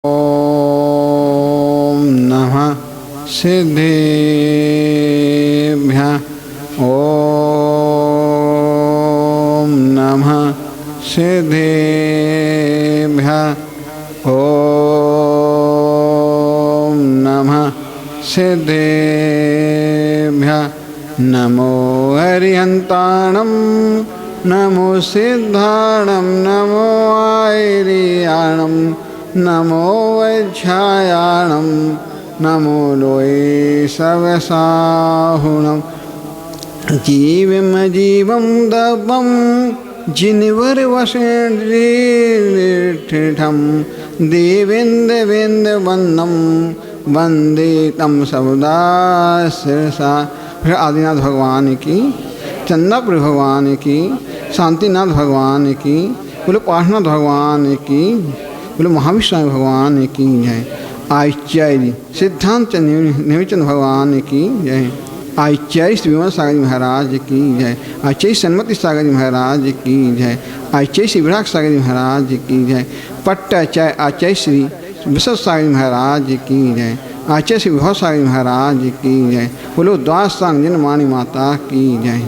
ओम नमः सिद्धेभ्यः। ओम नमः सिद्धेभ्यः। ओम नमः सिद्धेभ्यः। नमो हरिहन्ताणं नमो सिद्धाणं नमो आयर्याणं नमो वैच्छायाणं नमो लोये सवसाहुणं। जीवमजीवं दवं जिनवरवसेण्ठं देवेन्द्रवेन्द्रवन्दं वन्दे तं सवदा शिरसा। फिर आदिनाथ भगवान की, चंदापुर भगवान की, शांतिनाथ भगवान की, बोलो पार्श्वनाथ भगवान की, बोलो महाविष्णु भगवान की जय। आचार्य सिद्धांत नेमिचंद भगवान की जय। आचार्य श्री विमल सागर जी महाराज की जय। आचार्य सन्मति सागर जी महाराज की जय। आचार्य श्री विराग सागर जी महाराज की जय। पट्टाचार्य आचार्य श्री विश्व सागर जी महाराज की जय। आचार्य श्री विभव सागर जी महाराज की जय। बोलो द्वास सांगजन मानी माता की जय।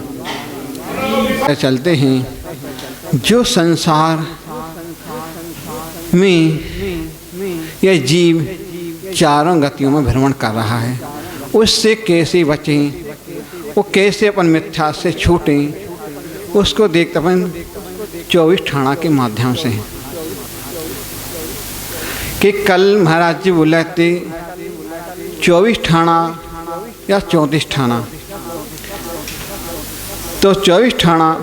चलते हैं, जो संसार में यह जीव चारों गतियों में भ्रमण कर रहा है, उससे कैसे बचें, वो कैसे अपन मिथ्या से छूटें, उसको देखते अपन 24 ठाणा के माध्यम से। कि कल महाराज जी बोले थे 24 ठाणा या 34 ठाणा, तो 24 ठाणा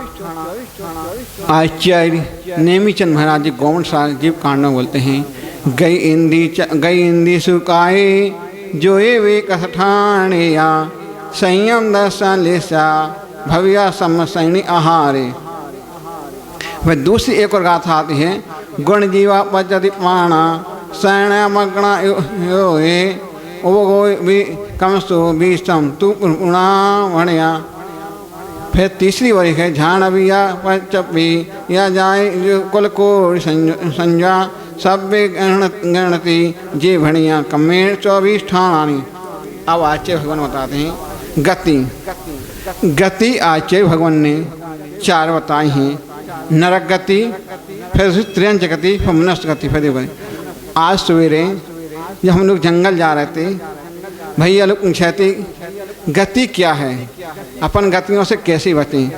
आचार्य नेमिचंद महाराज जी गोवंश जीव कांड में बोलते हैं। गई इंदी सुकाए जो ये वे कठाणे या संयम दर्शन लेसा भव्या समसैनी आहारे। वह दूसरी एक और गाथा आती है। गुण जीवा पचति पाणा सैण मगणा यो हे ओ भी कमसो बीसम तू पुणा वणया। फिर तीसरी वाली है झाण अभिया पचपी या जाए कुल को संजा सब गणती जे भणिया कमेर 24 ठाणानी। अब आचार्य भगवान बताते हैं गति आचार्य भगवान ने 4 बताई हैं। नरक गति, फिर त्रियंच गति, फिर मनुष्य गति। फिर आज सवेरे जब हम लोग जंगल जा रहे थे, भैया लोग पूछे थे गति क्या है, अपन गतियों से कैसे बचें।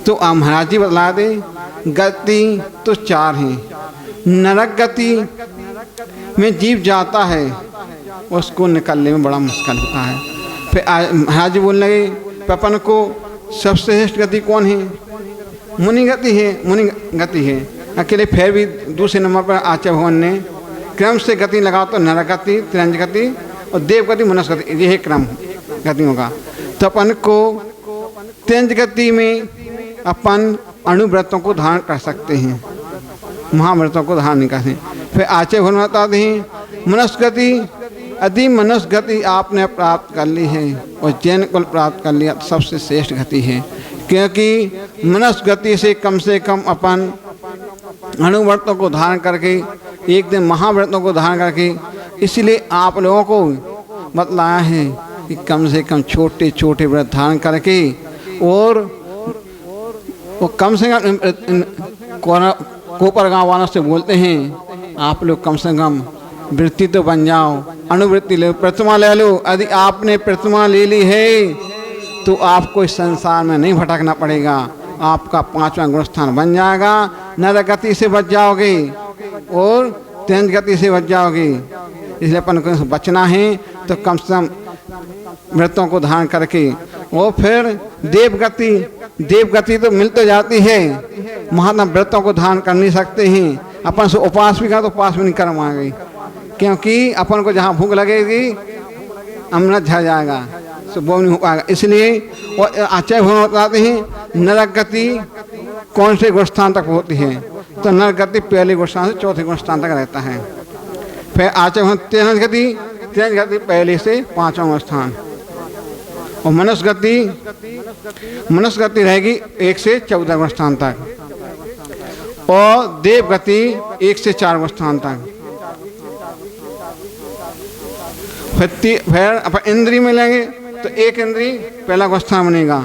तो महाराज जी बतला दे गति तो 4 हैं। नरक गति में जीव जाता है, उसको निकलने में बड़ा मुश्किल होता है। फिर महाराज जी बोलने लगे अपन को सबसे श्रेष्ठ गति कौन है? मुनि गति है। मुनि गति है अकेले। फिर भी दूसरे नंबर पर आचार्य भगवान ने क्रम से गति लगाओ तो नरक गति, त्रियंच गति और देव गति, मनुष्य गति, ये है क्रम गतियों का। तो अपन को त्रियंच गति में अपन अणुव्रतों को धारण कर सकते हैं, महाव्रतों को धारण नहीं करते। फिर आचार्य भगवान बताते हैं मनुष्य गति, यदि मनुष्य गति आपने प्राप्त कर ली है और जैन कुल प्राप्त कर लिया तो सबसे श्रेष्ठ गति है। क्योंकि मनुष्य गति से कम अपन अणुव्रतों को धारण करके एक दिन महाव्रतों को धारण करके, इसलिए आप लोगों को बतलाया है कि कम से कम छोटे छोटे व्रत धारण करके और वो कम से कम कोपर गाँव वालों से बोलते हैं आप लोग कम से कम वृत्ति तो बन जाओ, अणुवृत्ति ले, प्रतिमा ले लो। यदि आपने प्रतिमा ले ली है तो आपको इस संसार में नहीं भटकना पड़ेगा, आपका 5वां गुण स्थान बन जाएगा। नरक गति से बच जाओगे और त्रियंच गति से बच जाओगे। इसलिए अपन को बचना है तो कम से कम व्रतों को धारण करके। और फिर देव गति तो मिल तो जाती है, महात्मा व्रतों को धारण कर नहीं सकते हैं। अपन से उपवास भी कर तो उपवास भी नहीं कर पाएंगे, क्योंकि अपन को जहाँ भूख लगेगी अमृत झड़ जाएगा, तो वो नहीं हो पाएगा। इसलिए और आचार्य भगवान बताते हैं नरक गति कौन से गुणस्थान तक होती है, तो नरक गति पहले गुणस्थान से 4थे गुणस्थान तक रहता है। फिर आचार्य भगवान त्रियंच गति पहले से 5वां गुणस्थान। और मनुष्य गति रहेगी 1 से 14 गुणस्थान तक। और देव गति 1 से 4 स्थान तक। फिर अपन इंद्री में लेंगे तो एक इंद्री पहला गोस्थान बनेगा,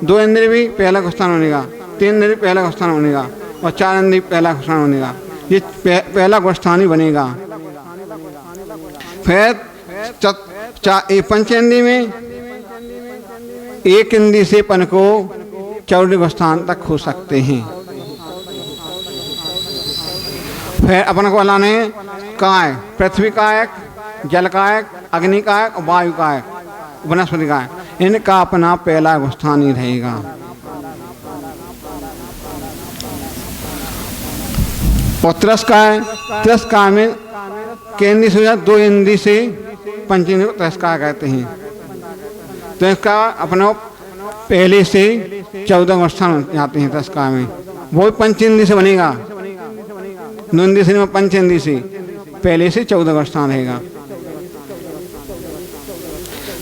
2 इंद्री भी पहला गोस्थान बनेगा, 3 इंद्री पहला गोस्थान बनेगा और 4 इंद्री पहला गोस्थान बनेगा। ये पहला गोस्थान ही बनेगा। फिर पंचेंद्री में एक इंद्री से अपन को 14 गोस्थान तक हो सकते हैं। फिर अपन को लाने काय, पृथ्वी कायक, जल कायक, अग्नि कायक और वायु कायक, वनस्पति कायक, इनका अपना पहला गोस्थान ही रहेगा। और तिरस्कार में केंद्रीय से 2 इंद्री से पंचेंद्री को तिरस्कार कहते हैं। तो इसका अपना पहले से 14 गोस्थान जाते हैं तिरस्कार में, वो पंचेंद्री से बनेगा। 2 इंद्री से पंचेंद्री से पहले से 14 गोस्थान रहेगा।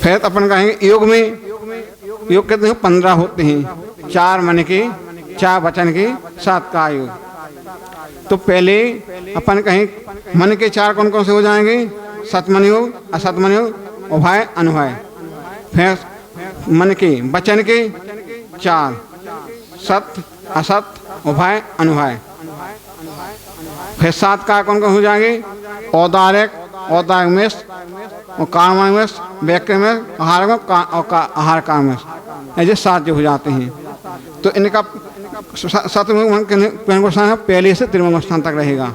फिर अपन कहेंगे योग में, योग कहते हैं 15 होते हैं, 4 मन के, 4 वचन के, 7 का योग। तो पहले अपन कहें मन के 4 कौन कौन से हो जाएंगे? सतमन योग, असतमन योग, उभय अनुभय। फिर मन के वचन के 4, सत, असत, उभय, अनुभय। फिर 7 का कौन कौन हो जाएंगे? औदार्यक, औदार्यमेश और काममेश, व्यक्तिमेश, आहार काममेश, ऐसे 7 जो हो जाते हैं। तो इनका 7वें गोस्थान पहले से 13वें गोस्थान तक रहेगा।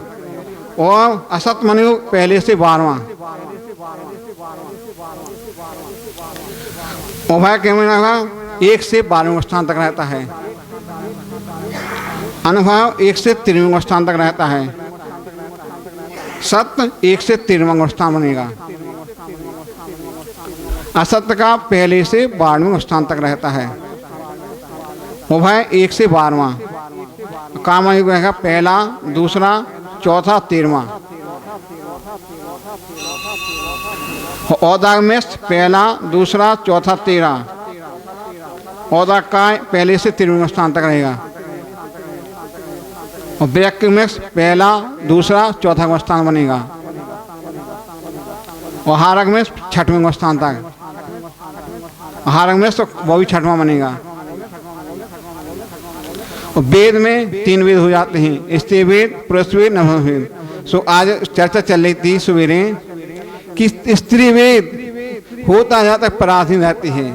और असत मन पहले से 12वां। उभय के में 1 से 12वें गोस्थान तक रहता है। अनुभव 1 से 13वें गोस्थान तक रहता है। सत्य 1 से 13वां गोस्थान बनेगा। असत्य का पहले से 12वें गोस्थान तक रहता है। उभय 1 से 12वां। कामयुग रहेगा पहला, दूसरा, चौथा, 13वां। औदार्यमेश पहला, दूसरा, चौथा, 13। औदार्य का पहले से 13वें स्थान तक रहेगा। और व्यक्तिमेश पहला, दूसरा, चौथा स्थान बनेगा। और हारगमेश 6वें स्थान तक। हारगमेश तो वो भी 6वां बनेगा। और वेद में 3 वेद हो जाते हैं, स्त्री वेद, पुरुष वेद, नपुंसक वेद। सो आज चर्चा चल रही थी सवेरे कि स्त्री वेद होता जाता पराधीन रहती है।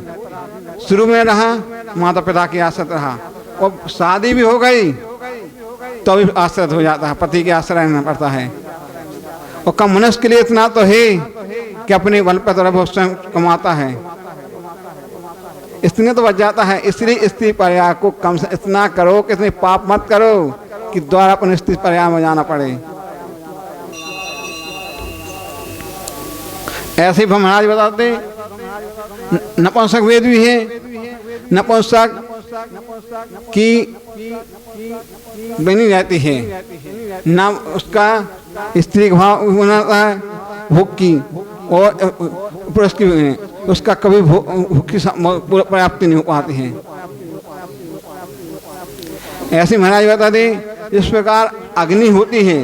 शुरू में रहा माता पिता की आश्रित रहा, और शादी भी हो गई तो भी आश्रित हो जाता है, पति के आश्रय रहना पड़ता है। और कम मनुष्य के लिए इतना तो है कि अपने बल पर तरफ स्वयं कमाता है, इसलिए तो बच जाता है। इसलिए स्त्री पर्याय को कम से इतना करो कि इतने पाप मत करो कि द्वारा अपने स्त्री पर्याय में जाना पड़े। ऐसे भी महाराज बताते नपुंसक वेद भी है। नपुंसक की बनी रहती है, ना उसका स्त्री का भाव बनाता है भूख की, और पुरुष की उसका कभी भूख की प्राप्ति नहीं हो पाती है। ऐसे महाराज बताते इस प्रकार अग्नि होती है,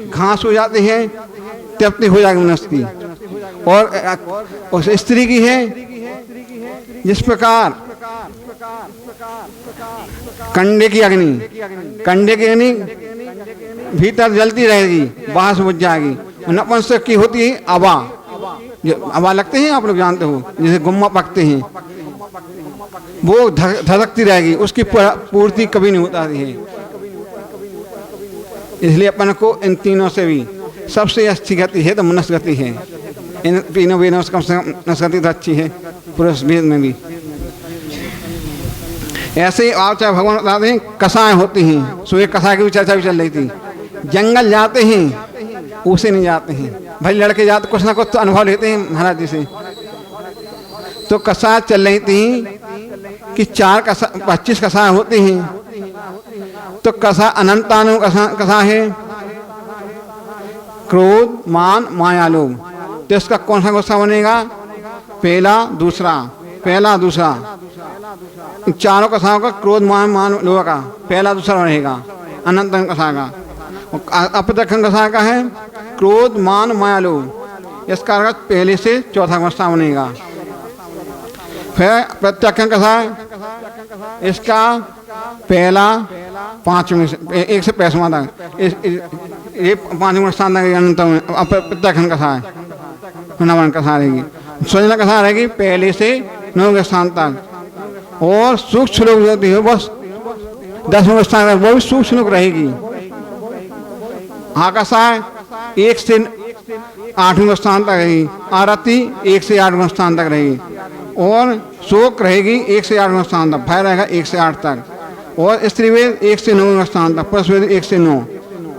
घास हो जाती है, तृप्ति हो जाएगी मनुष्य की। और उस स्त्री की है जिस प्रकार कंडे की अग्नि, कंडे की अग्नि भीतर जलती रहेगी, बाहर से बुझ जाएगी। नपुंसक की होती है आवा, हवा लगते हैं आप लोग जानते हो, जैसे गुम्मा पकते हैं, वो धड़कती रहेगी, उसकी पूर्ति कभी नहीं होता है। इसलिए अपन को इन तीनों से भी सबसे अच्छी गति है तो मनुष्य गति है। इन तीनों वेदों से कम से कम मनुष्य गति तो अच्छी है, पुरुष वेद में भी। ऐसे ही आप चाहे भगवान बताते हैं कसाएं होती हैं, सो एक कसाय की भी चर्चा भी चल रही थी। जंगल जाते हैं उसे नहीं जाते हैं, भाई लड़के जाते कुछ ना कुछ तो अनुभव लेते हैं महाराज जी से। तो कसाय चल रही थी कि 25 कसाय होती हैं। तो कसा अनंतानु कसा है, क्रोध, मान, माया, लोभ। तो इसका कौन सा गुस्सा बनेगा? पहला, दूसरा, पहला, दूसरा। चारों कसाओं का क्रोध, मान, लोभ का पहला, दूसरा रहेगा अनंत कसा का। अपदखन कसा का है क्रोध, मान, माया, लोभ। इसका अर्थ पहले से चौथा गुणस्थान बनेगा। फिर प्रत्याख्यान कसाय, इसका पहला पांचवें से 1 से 5वां तक ये 5वें गुणस्थान तक अनंतम प्रत्याख्यान कसाय नवन कसा रहेगी। स्वजन कसा रहेगी पहले से 9वें स्थान तक। और सूक्ष्म श्लोक जो होती है बस 10वें स्थान तक, वो भी सूक्ष्म श्लोक रहेगी। आकाशाय 1 से 8वें स्थान तक रहेगी। आरती 1 से 8वें स्थान तक रहेगी। और शोक रहेगी 1 से 8वें स्थान तक। भय रहेगा 1 से 8 तक। और स्त्रीवेद 1 से 9वें स्थान तक। पशुवेद 1 से 9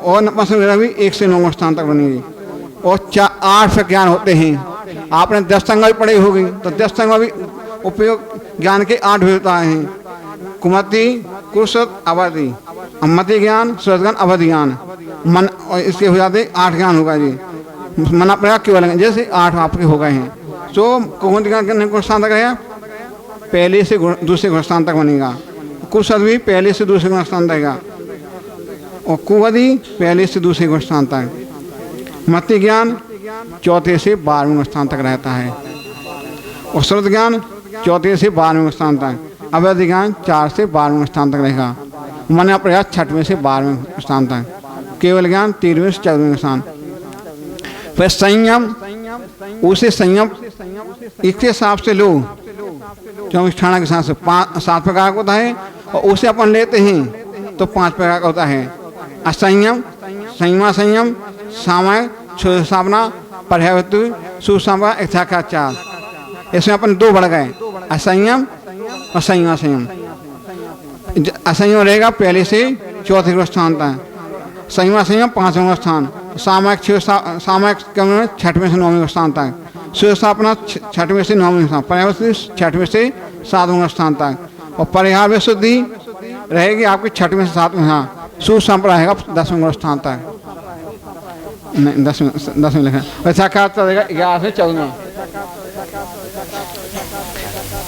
और नपुंसक भी 1 से 9वें स्थान तक बनेगी। और 8 से ज्ञान होते हैं। आपने 10 संज्ञा भी पढ़ी होगी, तो 10 संज्ञा भी उपयोग ज्ञान के 8 विधता हैं। कुमति, कुरुशत, अवधि, मति ज्ञान, सुरत ज्ञान, अवधि ज्ञान। मन इसके हो जाते 8 ज्ञान होगा जी। मना पड़ेगा केवल जैसे 8 आपके हो गए हैं। तो कुमति ज्ञान कितने गुणस्थान तक रहेगा? पहले से दूसरे गुणस्थान तक बनेगा। कुरुशत भी पहले से दूसरे गुणस्थान तक रहेगा। और कुवधि पहले से दूसरे गुणस्थान तक। मति ज्ञान 4 से 12वें स्थान तक रहता है। और श्रुत ज्ञान 4 से 12वें स्थान तक। अवधि ज्ञान 4 से 12वें स्थान तक रहेगा। मन प्रयास 6वें से 12वें स्थान तक। केवल ज्ञान 13वें से 14वें स्थान। फिर संयम, उसे संयम इसके हिसाब से लो, क्योंकि ठाणा के हिसाब से 7 प्रकार का होता है। और उसे अपन लेते हैं तो 5 प्रकार का होता है। असंयम, संयमा संयम, सामय, स्थापना, पर्यावृत्ति, सुसंवा, इच्छाचार। इसमें अपन 2 बढ़ गए, असंयम और संयम। संयम असंयम रहेगा पहले से 4वें स्थान तक। संयम संयम 5वें स्थान। सामयिक 6वें से 9वें स्थान तक। सुस्थापना 6वें से 9वें स्थान। पर्यावृत्ति 6वें से 7वें स्थान तक। और परिहार में शुद्धि रहेगी आपकी 6वें से 7वें स्थान। सुसंपदा रहेगा 10वें स्थान तक। नहीं 10वें लिखा। ऐसा ख्यात रहेगा 11 से 14वें।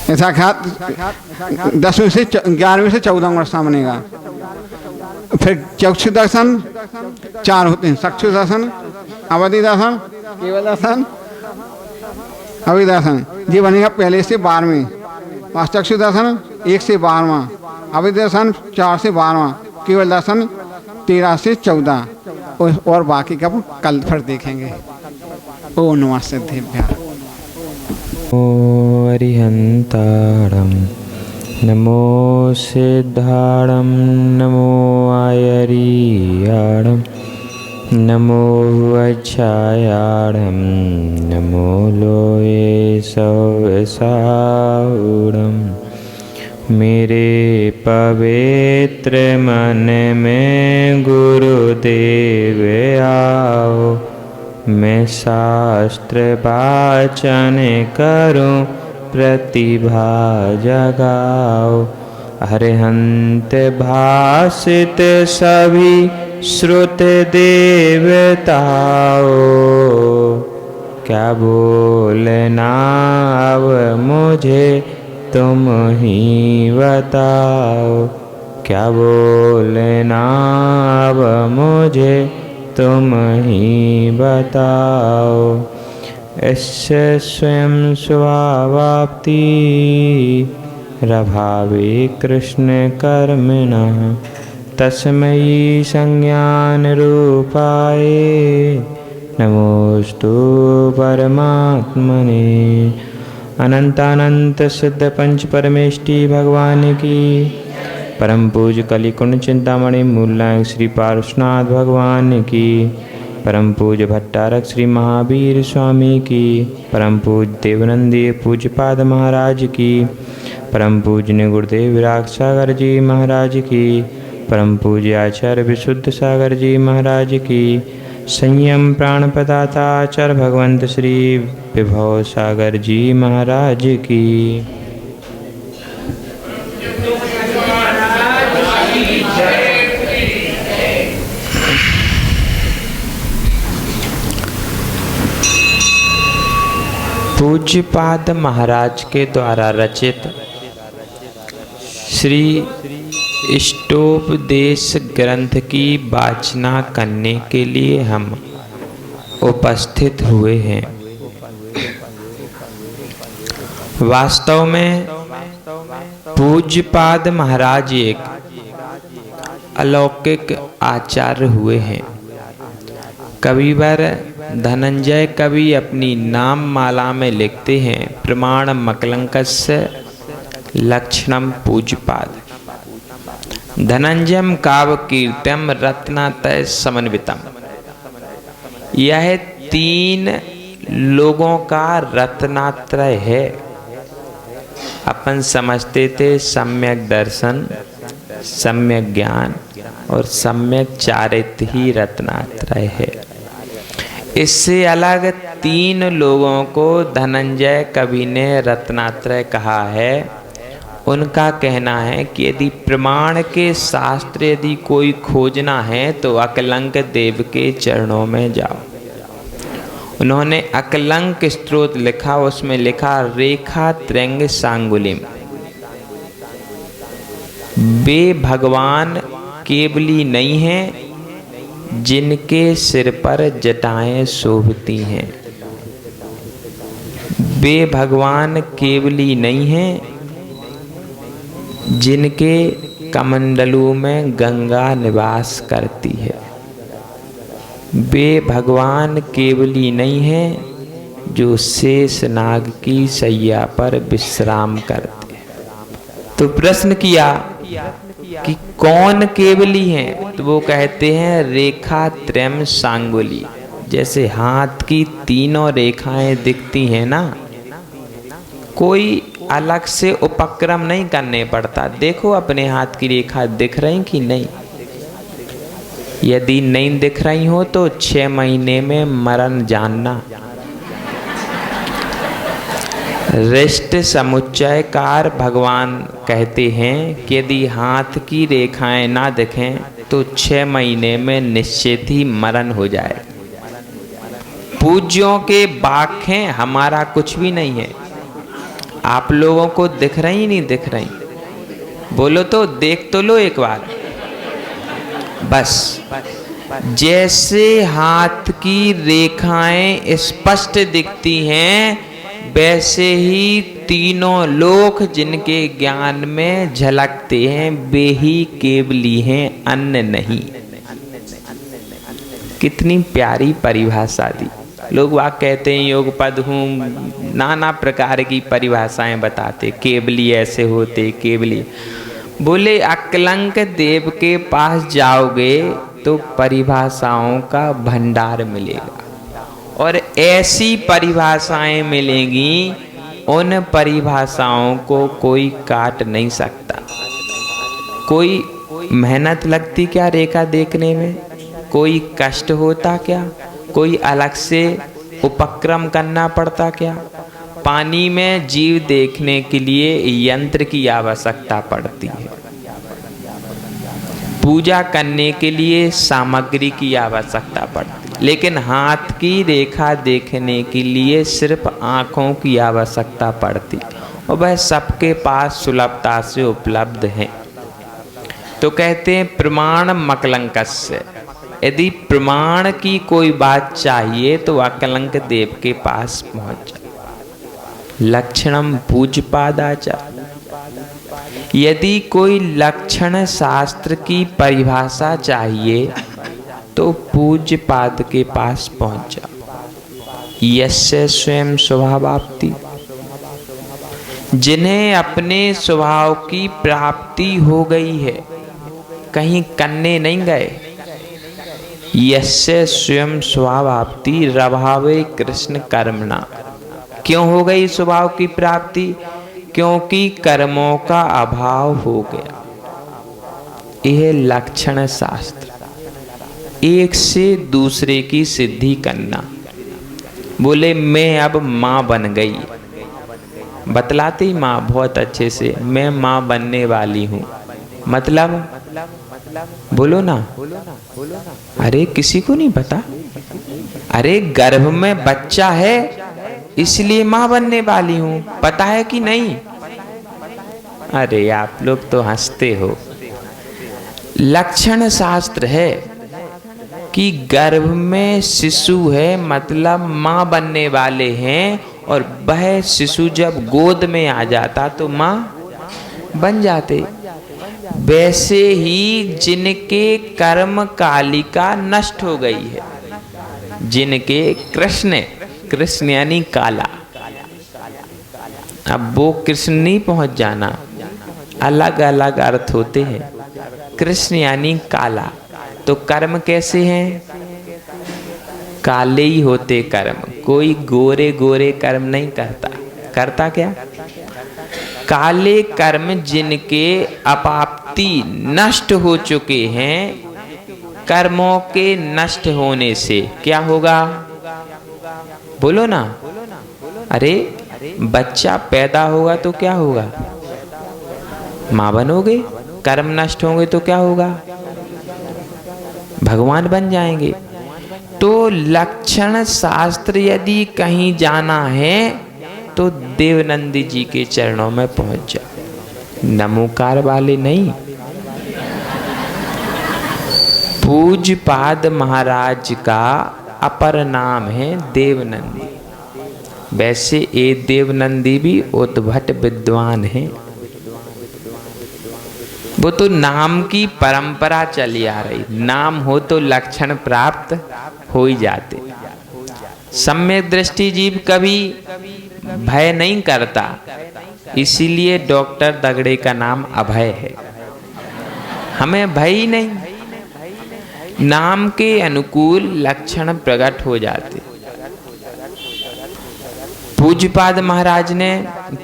ऐसा ख्यात 10वें से 11वें से 14वें स्थान बनेगा। फिर चक्षु दर्शन 4 होते हैं। चक्षु दर्शन, अवधि दर्शन, केवल दर्शन, अवधि दर्शन। ये बनेगा पहले से 12वें। और चक्षु दर्शन 1 से 12वां। अवधि दर्शन 4 से 12वां। केवल दर्शन 13 से 14। और बाकी का कल फिर देखेंगे। ओ नमः सिद्धेभ्यः। ओ अरिहंतारम नमो सिद्धारम नमो आयरियाणम नमो वज्रायाणम नमो लोये सवसाउडम। मेरे पवित्र मन में गुरुदेव आओ, मैं शास्त्र वाचन करूं, प्रतिभा जगाओ। अरिहंत भाषित सभी श्रुत देवताओ, क्या बोलना अब मुझे तुम ही बताओ। क्या बोलना अब मुझे तुम ही बताओ। इससे स्वयं स्वावाप्ति रभावे कृष्ण कर्मिणः तस्मै संज्ञान रूपाय नमोस्तु परमात्मने। अनंतानंत सिद्ध पंच परमेष्टि भगवान की। परम पूज्य कलिकुंड चिंतामणि मूलनायक श्री पार्श्वनाथ भगवान की। परम पूज्य भट्टारक श्री महावीर स्वामी की। परम पूज्य देवनंदी पूज्यपाद महाराज की। परम पूज्य गुरुदेव विराग सागर जी महाराज की। परम पूज्य आचार्य विशुद्ध सागर जी महाराज की। संयम प्राण प्रदाता आचार्य भगवंत श्री विभव सागर जी महाराज की। पूज्यपाद महाराज के द्वारा रचित श्री इष्टोपदेश ग्रंथ की वाचना करने के लिए हम उपस्थित हुए हैं। वास्तव में पूज्यपाद महाराज एक अलौकिक आचार्य हुए हैं। कविवर धनंजय कवि अपनी नाम माला में लिखते हैं, प्रमाण मकलंकस्य लक्षणम पूज्यपाद धनंजयम काव कीर्तम रत्नातय समन्वितम। यह 3 लोगों का रत्नात्रय है। अपन समझते थे सम्यक दर्शन, सम्यक ज्ञान और सम्यक चारित्र ही रत्नात्रय है। इससे अलग 3 लोगों को धनंजय कवि ने रत्नात्रय कहा है। उनका कहना है कि यदि प्रमाण के शास्त्र यदि कोई खोजना है तो अकलंक देव के चरणों में जाओ। उन्होंने अकलंक स्तोत्र लिखा, उसमें लिखा रेखा त्र्यंग सांगुलिम। वे भगवान केवली नहीं हैं जिनके सिर पर जटाएं शोभती हैं। वे भगवान केवली नहीं हैं जिनके कमंडलू में गंगा निवास करती है। वे भगवान केवली नहीं हैं जो शेष नाग की शैया पर विश्राम करते हैं। तो प्रश्न किया कि कौन केवली हैं, तो वो कहते हैं रेखा त्रयम सांगुली। जैसे हाथ की 3 रेखाएं दिखती हैं ना, कोई अलग से उपक्रम नहीं करने पड़ता। देखो अपने हाथ की रेखा दिख रही कि नहीं। यदि नहीं दिख रही हो तो 6 महीने में मरण जानना। रिष्ट समुच्चयकार भगवान कहते हैं कि यदि हाथ की रेखाएं ना दिखें तो 6 महीने में निश्चित ही मरण हो जाए। पूज्यों के बाक हैं, हमारा कुछ भी नहीं है। आप लोगों को दिख रही नहीं दिख रही, बोलो तो देख तो लो एक बार। बस जैसे हाथ की रेखाएं स्पष्ट दिखती हैं, वैसे ही 3 लोक जिनके ज्ञान में झलकते हैं वे ही केवली हैं, अन्य नहीं। कितनी प्यारी परिभाषा दी। लोग वाक कहते हैं योग पद हूँ, नाना प्रकार की परिभाषाएं बताते, केवली ऐसे होते, केवली। बोले अकलंक देव के पास जाओगे तो परिभाषाओं का भंडार मिलेगा और ऐसी परिभाषाएं मिलेंगी, उन परिभाषाओं को कोई काट नहीं सकता। कोई मेहनत लगती क्या रेखा देखने में, कोई कष्ट होता क्या, कोई अलग से उपक्रम करना पड़ता क्या। पानी में जीव देखने के लिए यंत्र की आवश्यकता पड़ती है, पूजा करने के लिए सामग्री की आवश्यकता पड़ती है, लेकिन हाथ की रेखा देखने के लिए सिर्फ आँखों की आवश्यकता पड़ती है और वह सबके पास सुलभता से उपलब्ध है। तो कहते हैं प्रमाण मकलंकस्य। यदि प्रमाण की कोई बात चाहिए तो अकलंक देव के पास पहुंच जाओ। लक्षणम पूज्यपादाचार्य। यदि कोई लक्षण शास्त्र की परिभाषा चाहिए तो पूज्यपाद के पास पहुंच जाओ। यस्य स्वयं स्वभावाप्ति। जिन्हें अपने स्वभाव की प्राप्ति हो गई है, कहीं करने नहीं गए। यस्य स्वयं स्वभावाप्ति रभावे कृष्ण कर्मणा। क्यों हो गई स्वभाव की प्राप्ति? क्योंकि कर्मों का अभाव हो गया। यह लक्षण शास्त्र, एक से दूसरे की सिद्धि करना। बोले मैं अब माँ बन गई, बतलाती माँ बहुत अच्छे से, मैं माँ बनने वाली हूँ। मतलब बोलो ना, अरे किसी को नहीं पता। अरे गर्भ में बच्चा है इसलिए माँ बनने वाली हूँ, पता है कि नहीं? अरे आप लोग तो हंसते हो। लक्षण शास्त्र है कि गर्भ में शिशु है, मतलब माँ बनने वाले हैं और वह शिशु जब गोद में आ जाता तो माँ बन जाते। वैसे ही जिनके कर्म कालिका नष्ट हो गई है, जिनके कृष्ण यानी काला, अब वो कृष्ण नहीं पहुंच जाना, अलग अलग अर्थ होते हैं। कृष्ण यानी काला, तो कर्म कैसे हैं? काले ही होते कर्म, कोई गोरे गोरे कर्म नहीं करता। करता क्या? काले कर्म जिनके अपाप्ति नष्ट हो चुके हैं, कर्मों के नष्ट होने से क्या होगा? बोलो ना। अरे बच्चा पैदा होगा तो क्या होगा? माँ बनोगे। कर्म नष्ट होंगे तो क्या होगा? भगवान बन जाएंगे। तो लक्षण शास्त्र यदि कहीं जाना है तो देवनंदी जी के चरणों में पहुंच जाओ, नमोकार वाले नहीं। पूज्यपाद महाराज का अपर नाम है देवनंदी। वैसे ये देवनंदी भी उद्भट विद्वान हैं। वो तो नाम की परंपरा चली आ रही, नाम हो तो लक्षण प्राप्त हो ही जाते। सम्यक दृष्टि जीव कभी भय नहीं करता, इसीलिए डॉक्टर दगड़े का नाम अभय है। हमें भय ही नहीं, नाम के अनुकूल लक्षण प्रकट हो जाते। पूज्यपाद महाराज ने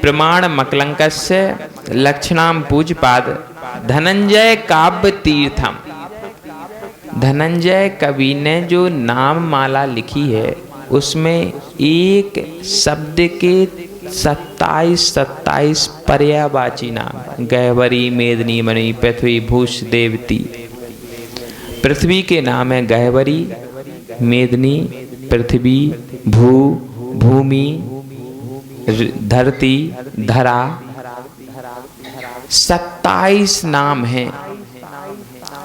प्रमाण मकलंकस्य लक्षणाम पूज्यपाद धनंजय काव्य तीर्थम, धनंजय कवि ने जो नाम माला लिखी है उसमें एक शब्द के 27 पर्यायवाची नाम, गहवरी, मेदनी, मणि, पृथ्वी, भूष, देवती। पृथ्वी के नाम है गहवरी, मेदनी, पृथ्वी, भूमि, धरती, धरा। 27 नाम हैं।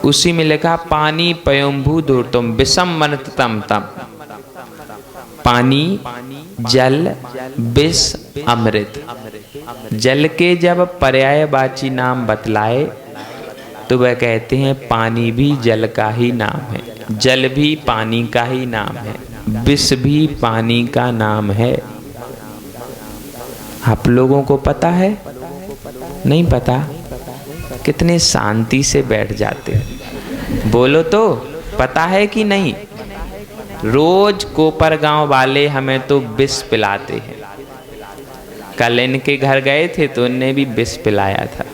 उसी में लिखा पानी पयोम्भू दूरतम विषम मनतम तम, पानी, जल, विष, अमृत। जल के जब पर्यायवाची नाम बतलाए तो वह कहते हैं पानी भी जल का ही नाम है, जल भी पानी का ही नाम है, विष भी पानी का नाम है। आप लोगों को पता है? नहीं पता? कितने शांति से बैठ जाते हैं। बोलो तो, पता है कि नहीं? रोज कोपर गांव वाले हमें तो विष पिलाते हैं। कल इनके घर गए थे तो उनने भी विष पिलाया था।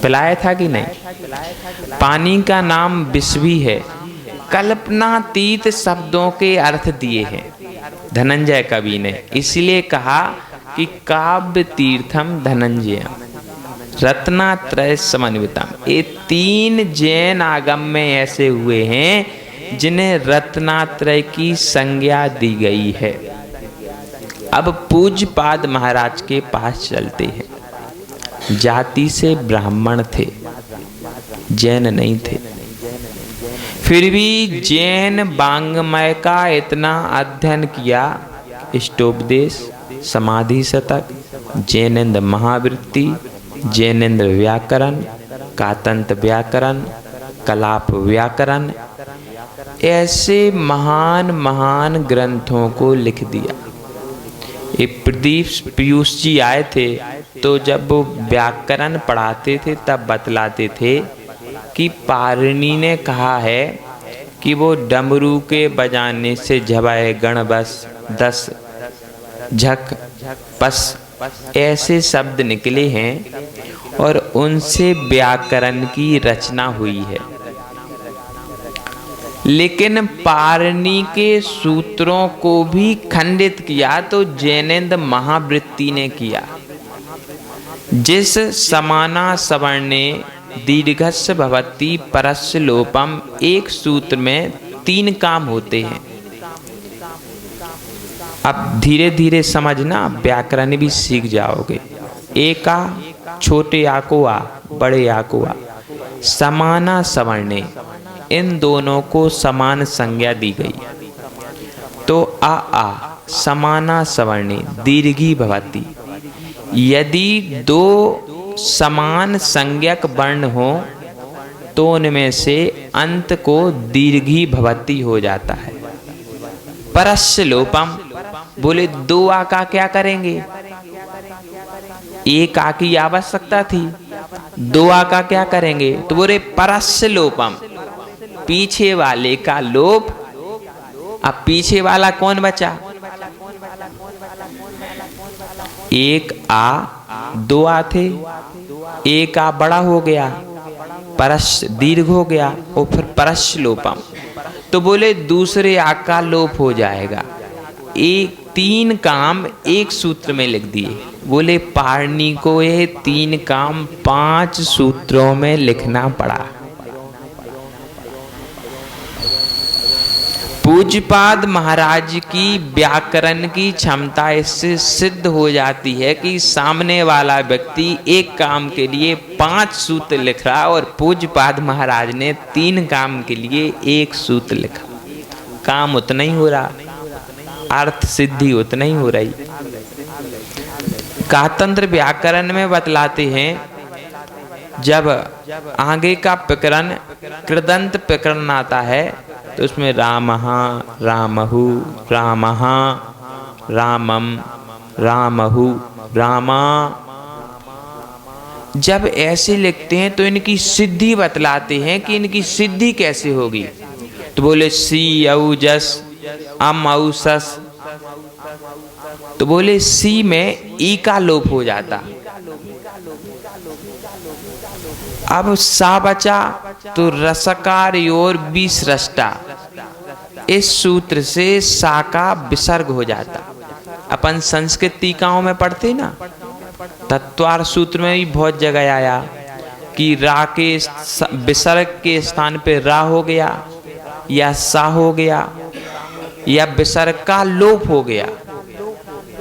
पिलाया था कि नहीं? पानी का नाम विष भी है। कल्पनातीत शब्दों के अर्थ दिए हैं धनंजय कवि ने, इसलिए कहा कि काव्य तीर्थम धनंजयम रत्नात्रय समन्वितम। ये 3 जैन आगम में ऐसे हुए हैं जिन्हें रत्नात्रय की संज्ञा दी गई है। अब पूज्यपाद महाराज के पास चलते हैं। जाति से ब्राह्मण थे, जैन नहीं थे। फिर भी जैन वाङ्मय का इतना अध्ययन किया, इष्टोपदेश, समाधि शतक, जैनेन्द्र महावृत्ति, जैनेन्द्र व्याकरण, कातंत व्याकरण, कलाप व्याकरण, ऐसे महान महान ग्रंथों को लिख दिया। ये प्रदीप पीयूष जी आए थे तो जब वो व्याकरण पढ़ाते थे तब बतलाते थे कि पारिणी ने कहा है कि वो डमरू के बजाने से झबाए गण बस 10 झक पस ऐसे शब्द निकले हैं और उनसे व्याकरण की रचना हुई है। लेकिन पारिणी के सूत्रों को भी खंडित किया तो जैनेन्द्र महावृत्ति ने किया। जिस समाना सवर्णे दीर्घस्य भवति परस्य लोपम, एक सूत्र में 3 काम होते हैं। अब धीरे धीरे समझना, व्याकरण भी सीख जाओगे। एका छोटे आ को आ, बड़े आ को आ, समाना सवर्णे, इन दोनों को समान संज्ञा दी गई। तो आ समाना सवर्णे दीर्घी भवति। यदि दो समान संज्ञक वर्ण हो तो उनमें से अंत को दीर्घी भवति हो जाता है। परस्य लोपम, बोले दो आ का क्या करेंगे? एक आ की आवश्यकता थी, दो आ का क्या करेंगे? तो बोले परस्य लोपम, पीछे वाले का लोप। अब पीछे वाला कौन बचा? एक आ, दो आ थे, एक आ बड़ा हो गया, परस्य दीर्घ हो गया और फिर परस्य लोपम। तो बोले दूसरे आ का लोप हो जाएगा। एक तीन काम एक सूत्र में लिख दिए। बोले पाणिनि को ये तीन काम 5 सूत्रों में लिखना पड़ा। पूज्यपाद महाराज की व्याकरण की क्षमता इससे सिद्ध हो जाती है कि सामने वाला व्यक्ति एक काम के लिए 5 सूत्र लिख रहा और पूज्यपाद महाराज ने 3 काम के लिए 1 सूत्र लिखा। काम उतना ही हो रहा, अर्थ सिद्धि उतना ही हो रही। कातंत्र व्याकरण में बतलाते हैं, जब आगे का प्रकरण कृदंत प्रकरण आता है तो उसमें रामः, रामहु, रामः, रामम, रामहु, रामा, जब ऐसे लिखते हैं तो इनकी सिद्धि बतलाते हैं कि इनकी सिद्धि कैसे होगी। तो बोले सी औ जस अम औ सस, तो बोले सी में ई का लोप हो जाता। अब सा बचा तो रसकार और विसृष्टा, इस सूत्र से सा का विसर्ग हो जाता। अपन संस्कृत टीकाओं में पढ़ते ना, तत्वार सूत्र में भी बहुत जगह आया कि रा के विसर्ग के स्थान पे रा हो गया या सा हो गया या विसर्ग का लोप हो गया।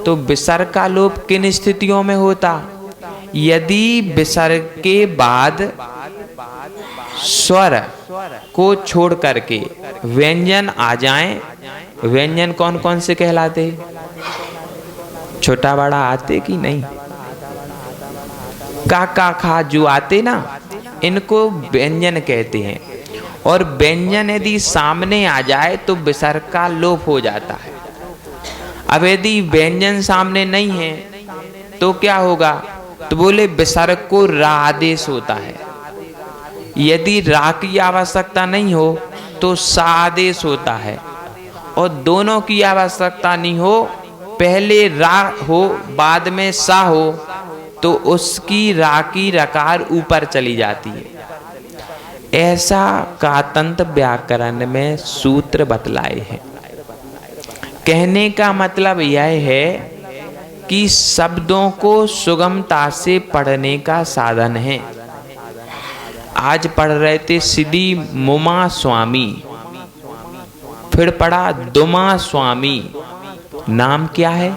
तो विसर्ग का लोप किन स्थितियों में होता? यदि विसर्ग के बाद स्वर को छोड़ करके व्यंजन आ जाएं। व्यंजन कौन कौन से कहलाते? छोटा बड़ा आते कि नहीं? का खा जो आते ना, इनको व्यंजन कहते हैं। और व्यंजन यदि सामने आ जाए तो विसर्ग का लोप हो जाता है। अब यदि व्यंजन सामने नहीं है तो क्या होगा? तो बोले विसर्ग को रा आदेश होता है। यदि रा की आवश्यकता नहीं हो तो सा आदेश होता है, और दोनों की आवश्यकता नहीं हो, पहले रा हो बाद में सा हो, तो उसकी रा की रकार ऊपर चली जाती है। ऐसा कातंत्र व्याकरण में सूत्र बतलाए हैं। कहने का मतलब यह है कि शब्दों को सुगमता से पढ़ने का साधन है। आज पढ़ रहे थे सिद्धि मुमा स्वामी, फिर पढ़ा दुमा स्वामी। नाम क्या है?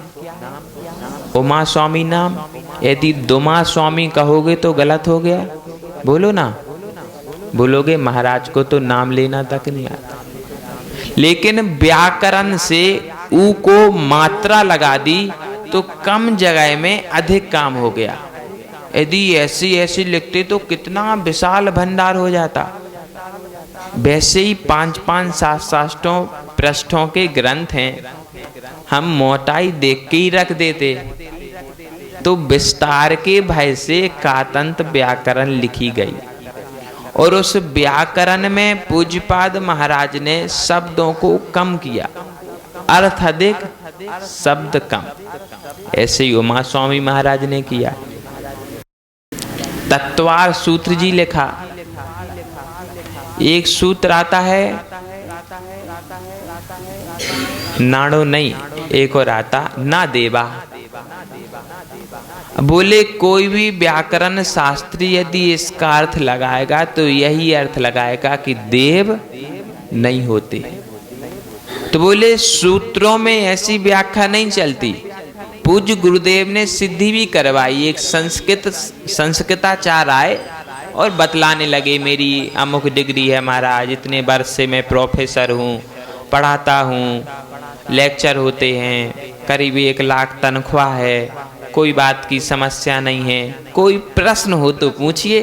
उमा स्वामी नाम। यदि दुमा स्वामी कहोगे तो गलत हो गया। बोलो ना, बोलोगे महाराज को तो नाम लेना तक नहीं आता। लेकिन व्याकरण से ऊ को मात्रा लगा दी तो कम जगह में अधिक काम हो गया। यदि ऐसी लिखते तो कितना विशाल भंडार हो जाता। वैसे ही 5-5 7 पृष्ठों के ग्रंथ हैं, हम मोटाई देख के ही रख देते। तो विस्तार के भय से कातंत्र व्याकरण लिखी गई, और उस व्याकरण में पूज्यपाद महाराज ने शब्दों को कम किया, अर्थ अधिक शब्द कम। ऐसे ही उमा स्वामी महाराज ने किया। तत्वार सूत्र जी लिखा। एक सूत्र आता है नाड़ो नहीं, एक और आता ना देवा। बोले कोई भी व्याकरण शास्त्री यदि इसका अर्थ लगाएगा तो यही अर्थ लगाएगा कि देव नहीं होते। तो बोले सूत्रों में ऐसी व्याख्या नहीं चलती। पूज्य गुरुदेव ने सिद्धि भी करवाई। एक संस्कृताचार्य आए और बतलाने लगे, मेरी अमुक डिग्री है महाराज, इतने वर्ष से मैं प्रोफेसर हूँ, पढ़ाता हूँ, लेक्चर होते हैं, करीब 1 लाख तनख्वाह है, कोई बात की समस्या नहीं है, कोई प्रश्न हो तो पूछिए।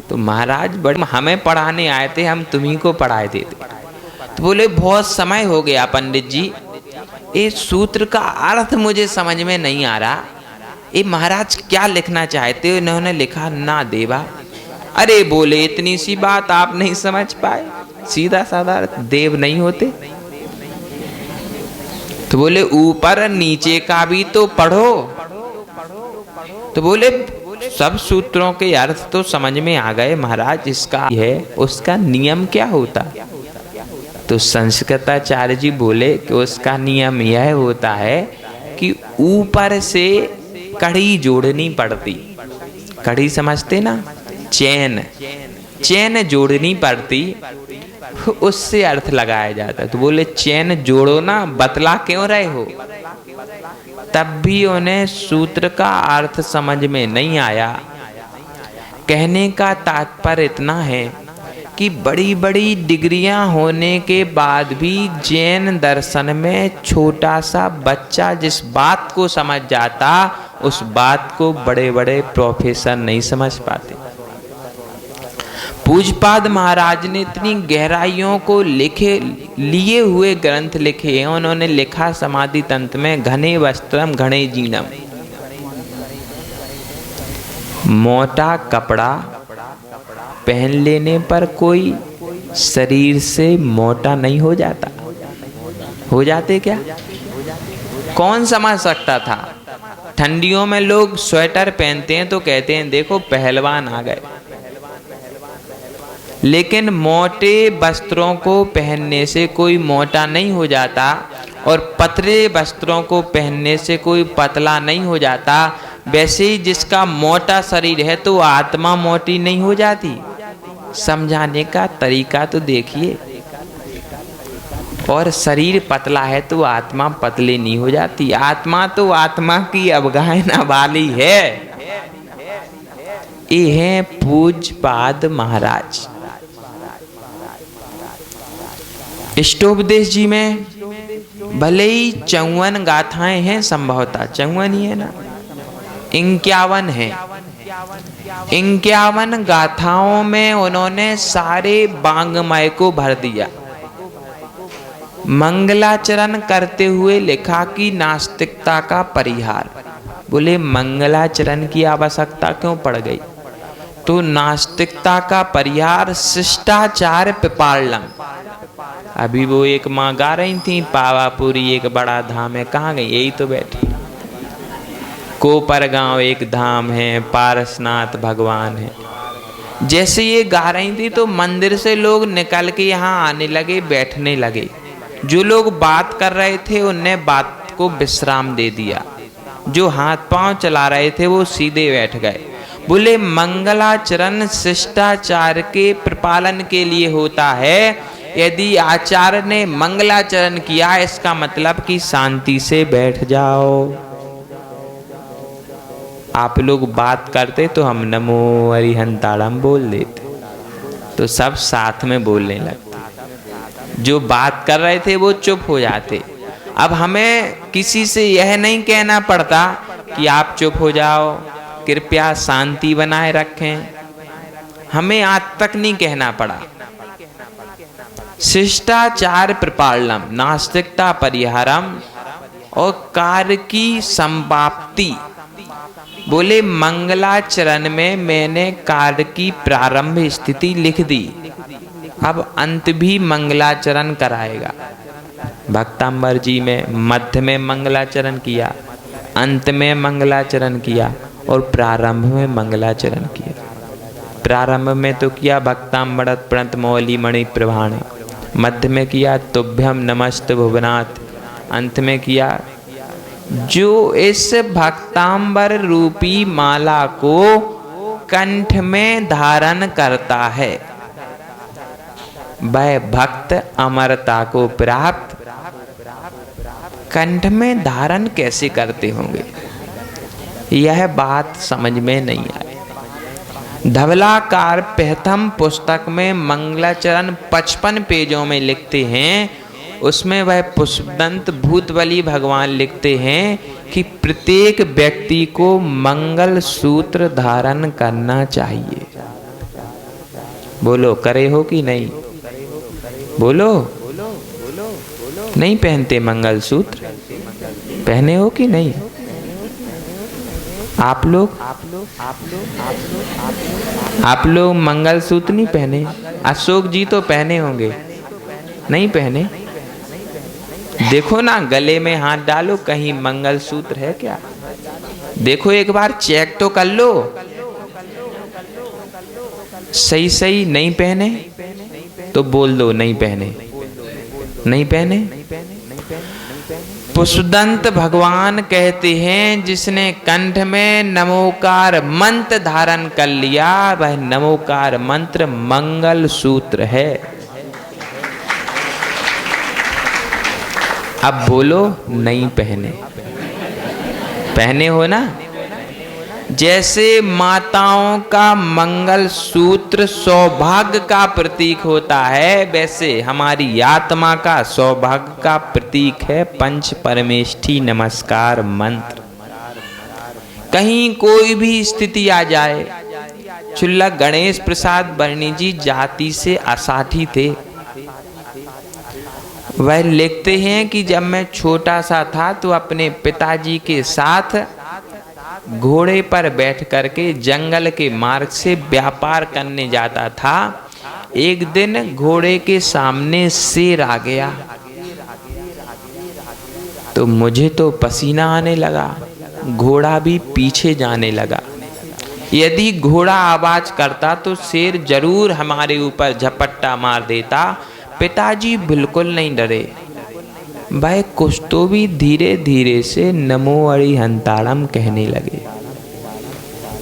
तो महाराज बड़े हमें पढ़ाने आए थे, हम तुम्ही को पढ़ाए देते। तो बोले बहुत समय हो गया पंडित जी, इस सूत्र का अर्थ मुझे समझ में नहीं आ रहा, ये महाराज क्या लिखना चाहते हो? इन्होंने लिखा ना देवा। अरे बोले इतनी सी बात आप नहीं समझ पाए, सीधा साधा देव नहीं होते। तो बोले ऊपर नीचे का भी तो पढ़ो। तो बोले सब सूत्रों के अर्थ तो समझ में आ गए महाराज, इसका है उसका नियम क्या होता? तो संस्कृताचार्य जी बोले कि उसका नियम यह होता है कि ऊपर से कड़ी जोड़नी पड़ती। कड़ी समझते ना, चैन जोड़नी पड़ती, उससे अर्थ लगाया जाता। तो बोले चैन जोड़ो ना, बतला क्यों रहे हो? तब भी उन्हें सूत्र का अर्थ समझ में नहीं आया। कहने का तात्पर्य इतना है कि बड़ी बड़ी डिग्रियां होने के बाद भी जैन दर्शन में छोटा सा बच्चा जिस बात को समझ जाता, उस बात को बड़े बड़े प्रोफेसर नहीं समझ पाते। पूज्यपाद महाराज ने इतनी गहराइयों को लिए हुए ग्रंथ लिखे हैं। उन्होंने लिखा समाधि तंत्र में, घने वस्त्रम घने जीनम, मोटा कपड़ा पहन लेने पर कोई शरीर से मोटा नहीं हो जाता। हो जाते क्या? कौन समझ सकता था? ठंडियों में लोग स्वेटर पहनते हैं तो कहते हैं देखो पहलवान आ गए। लेकिन मोटे वस्त्रों को पहनने से कोई मोटा नहीं हो जाता, और पतले वस्त्रों को पहनने से कोई पतला नहीं हो जाता। वैसे ही जिसका मोटा शरीर है तो आत्मा मोटी नहीं हो जाती। समझाने का तरीका तो देखिए। और शरीर पतला है तो आत्मा पतली नहीं हो जाती। आत्मा तो आत्मा की अवगाहना वाली है। ये है पूज्यपाद महाराज। इष्टोपदेश जी में भले ही 54 गाथाएं हैं, संभवतः 54 ही है ना, 51 है। 51 गाथाओं में उन्होंने सारे वांग्मय को भर दिया। मंगलाचरण करते हुए लिखा कि नास्तिकता का परिहार। बोले मंगलाचरण की आवश्यकता क्यों पड़ गई? तो नास्तिकता का परिहार शिष्टाचार पिपालम। अभी वो एक माँ गा रही थी, पावापुरी एक बड़ा धाम है। कहाँ गई? यही तो बैठी। कोपर गांव एक धाम है, पारसनाथ भगवान है। जैसे ये गा रही थी तो मंदिर से लोग निकल के यहाँ आने लगे, बैठने लगे। जो लोग बात कर रहे थे उनने बात को विश्राम दे दिया। जो हाथ पांव चला रहे थे वो सीधे बैठ गए। बोले मंगलाचरण शिष्टाचार के प्रपालन के लिए होता है। यदि आचार्य ने मंगलाचरण किया, इसका मतलब कि शांति से बैठ जाओ। आप लोग बात करते तो हम नमो हरिहंताड़म बोल देते, तो सब साथ में बोलने लगते। जो बात कर रहे थे वो चुप हो जाते। अब हमें किसी से यह नहीं कहना पड़ता कि आप चुप हो जाओ, कृपया शांति बनाए रखें। हमें आज तक नहीं कहना पड़ा। शिष्टाचार प्रपालनम, नास्तिकता परिहारम और कार्य की संवाप्ति। बोले मंगलाचरण में मैंने कार्य की प्रारंभ स्थिति लिख दी, अब अंत भी मंगलाचरण कराएगा। भक्तांबर जी में मध्य में मंगलाचरण किया, अंत में मंगलाचरण किया और प्रारंभ में मंगलाचरण किया। प्रारंभ में तो किया भक्तांबरत प्रणत मौली मणि प्रभाण, मध्य में किया तुभ्यम नमस्त भुवनाथ, अंत में किया जो इस भक्तांबर रूपी माला को कंठ में धारण करता है वह भक्त अमरता को प्राप्त। कंठ में धारण कैसे करते होंगे, यह बात समझ में नहीं आई। धवलाकार प्रथम पुस्तक में मंगलाचरण 55 पेजों में लिखते हैं, उसमें वह पुष्पदंत भूतबली भगवान लिखते हैं कि प्रत्येक व्यक्ति को मंगल सूत्र धारण करना चाहिए। बोलो करे हो कि नहीं? बोलो नहीं पहनते मंगल सूत्र? पहने हो कि नहीं? आप लोग मंगल सूत्र नहीं पहने? अशोक जी तो पहने होंगे, नहीं पहने? देखो ना, गले में हाथ डालो, कहीं मंगल सूत्र है क्या? देखो एक बार चेक तो कर लो। सही नहीं पहने तो बोल दो नहीं पहने, नहीं पहने। पुष्पदंत भगवान कहते हैं जिसने कंठ में नमोकार मंत्र धारण कर लिया, वह नमोकार मंत्र मंगल सूत्र है। अब बोलो नहीं पहने? पहने हो ना? जैसे माताओं का मंगल सूत्र सौभाग्य का प्रतीक होता है, वैसे हमारी आत्मा का सौभाग्य का प्रतीक है पंच परमेष्ठी नमस्कार मंत्र। कहीं कोई भी स्थिति आ जाए, चुल्लक गणेश प्रसाद बर्णी जी जाति से असाठी थे। वह लिखते हैं कि जब मैं छोटा सा था तो अपने पिताजी के साथ घोड़े पर बैठ करके जंगल के मार्ग से व्यापार करने जाता था। एक दिन घोड़े के सामने शेर आ गया तो मुझे तो पसीना आने लगा, घोड़ा भी पीछे जाने लगा। यदि घोड़ा आवाज करता तो शेर जरूर हमारे ऊपर झपट्टा मार देता। पिताजी बिल्कुल नहीं डरे, भाई कुछ तो भी धीरे धीरे से नमो अरिहंताड़म कहने लगे।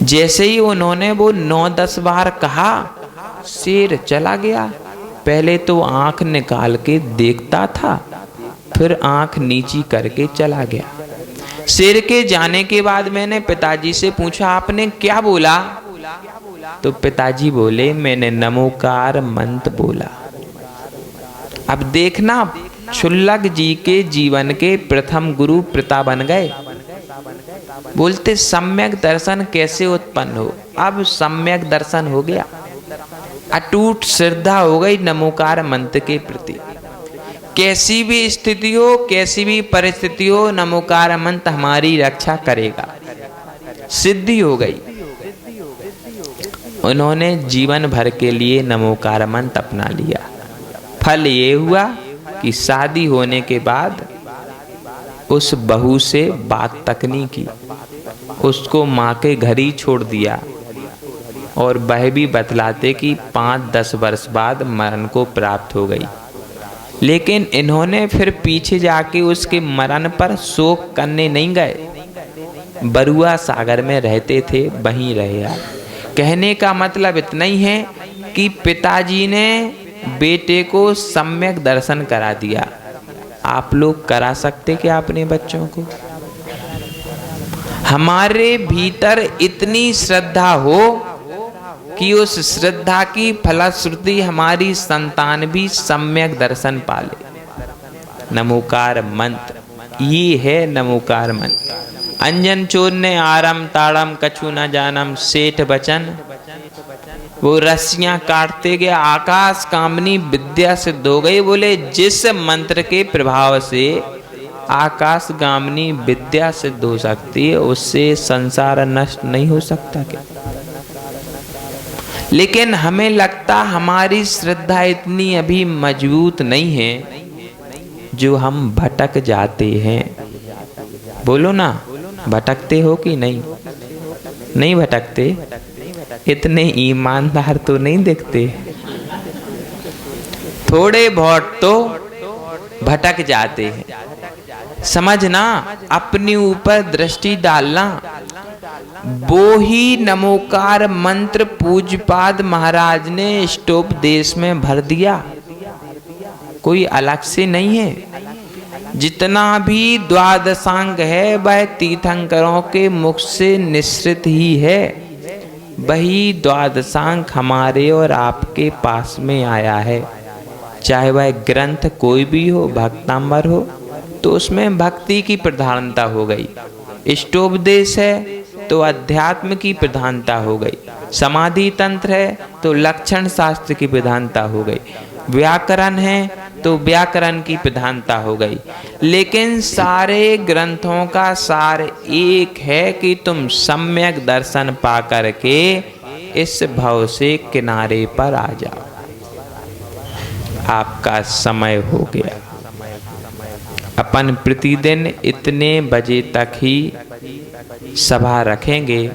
जैसे ही उन्होंने वो 9-10 बार कहा, शेर चला गया। पहले तो आंख निकाल के देखता था, फिर आंख नीची करके चला गया। शेर के जाने के बाद मैंने पिताजी से पूछा, आपने क्या बोला? तो पिताजी बोले, मैंने नमोकार मंत्र बोला। अब देखना, चुल्लक जी के जीवन के प्रथम गुरु पिता बन गए। बोलते सम्यक दर्शन कैसे उत्पन्न हो? अब सम्यक दर्शन हो गया, अटूट श्रद्धा हो गई नमोकार मंत्र के प्रति। कैसी भी स्थिति हो, कैसी भी परिस्थिति हो, नमोकार मंत्र हमारी रक्षा करेगा। सिद्धि हो गई। उन्होंने जीवन भर के लिए नमोकार मंत्र अपना लिया। फल ये हुआ कि शादी होने के बाद उस बहू से बात तक नहीं की, उसको माँ के घर ही छोड़ दिया। और वह भी बतलाते कि 5-10 वर्ष बाद मरण को प्राप्त हो गई। लेकिन इन्होंने फिर पीछे जाके उसके मरण पर शोक करने नहीं गए। बरुआ सागर में रहते थे, वहीं रहे। कहने का मतलब इतना ही है कि पिताजी ने बेटे को सम्यक दर्शन करा दिया। आप लोग करा सकते क्या अपने बच्चों को? हमारे भीतर इतनी श्रद्धा हो कि उस श्रद्धा की फलश्रुति हमारी संतान भी सम्यक दर्शन पाले। नमोकार मंत्र ये है नमोकार मंत्र। अंजन चोर ने आरम ताड़म कछु न जानम सेठ बचन, वो रस्सियां काटते गए, आकाश कामनी विद्या सिद्ध हो गई। बोले जिस मंत्र के प्रभाव से आकाश गामनी विद्या सिद्ध हो सकती है, उससे संसार नष्ट नहीं हो सकता क्या? लेकिन हमें लगता हमारी श्रद्धा इतनी अभी मजबूत नहीं है, जो हम भटक जाते हैं। बोलो ना, भटकते हो कि नहीं? नहीं भटकते? इतने ईमानदार तो नहीं दिखते। थोड़े बहुत तो भटक जाते हैं। समझना, अपने ऊपर दृष्टि डालना। वो ही नमोकार मंत्र पूज्यपाद महाराज ने स्टोप देश में भर दिया, कोई अलग से नहीं है। जितना भी द्वादशांग है वह तीर्थंकरों के मुख से निश्रित ही है। वही द्वादशांग हमारे और आपके पास में आया है। चाहे वह ग्रंथ कोई भी हो, भक्तांबर हो, तो उसमें भक्ति की प्रधानता हो गई। इष्टोपदेश है तो अध्यात्म की प्रधानता हो गई। समाधि तंत्र है तो लक्षण शास्त्र की प्रधानता हो गई। व्याकरण है तो व्याकरण की प्रधानता हो गई। लेकिन सारे ग्रंथों का सार एक है कि तुम सम्यक दर्शन पा करके इस भव से किनारे पर आ जाओ। आपका समय हो गया। अपन प्रतिदिन इतने बजे तक ही सभा रखेंगे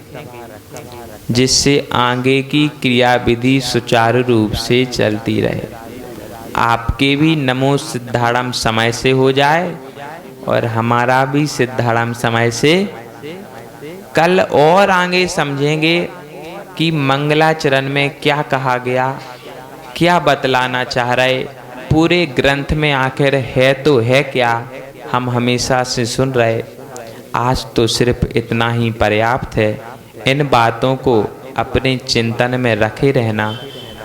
जिससे आगे की क्रियाविधि सुचारू रूप से चलती रहे। आपके भी नमो सिद्धाड़म समय से हो जाए और हमारा भी सिद्धाड़म समय से। कल और आगे समझेंगे कि मंगलाचरण में क्या कहा गया, क्या बतलाना चाह रहे, पूरे ग्रंथ में आखिर है तो है क्या, हम हमेशा से सुन रहे। आज तो सिर्फ इतना ही पर्याप्त है। इन बातों को अपने चिंतन में रखे रहना,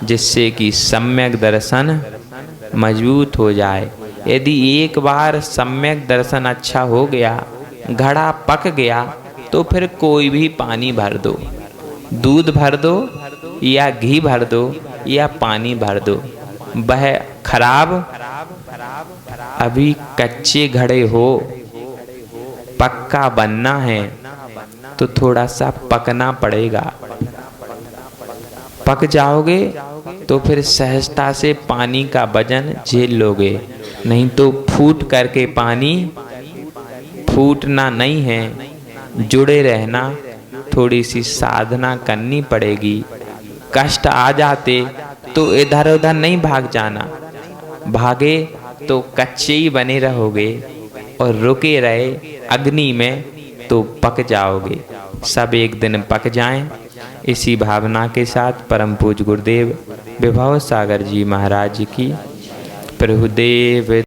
जिससे कि सम्यक दर्शन मजबूत हो जाए। यदि एक बार सम्यक दर्शन अच्छा हो गया, घड़ा पक गया, तो फिर कोई भी पानी भर दो, दूध भर दो या घी भर दो या पानी भर दो, वह खराब। अभी कच्चे घड़े हो, पक्का बनना है तो थोड़ा सा पकना पड़ेगा। पक जाओगे तो फिर सहजता से पानी का वजन झेल लोगे। नहीं तो फूट करके पानी फूटना नहीं है, जुड़े रहना, थोड़ी सी साधना करनी पड़ेगी। कष्ट आ जाते तो इधर उधर नहीं भाग जाना, भागे तो कच्चे ही बने रहोगे, और रुके रहे अग्नि में तो पक जाओगे। सब एक दिन पक जाएं। इसी भावना के साथ परम पूज्य गुरुदेव विभव सागर जी महाराज की प्रभुदेव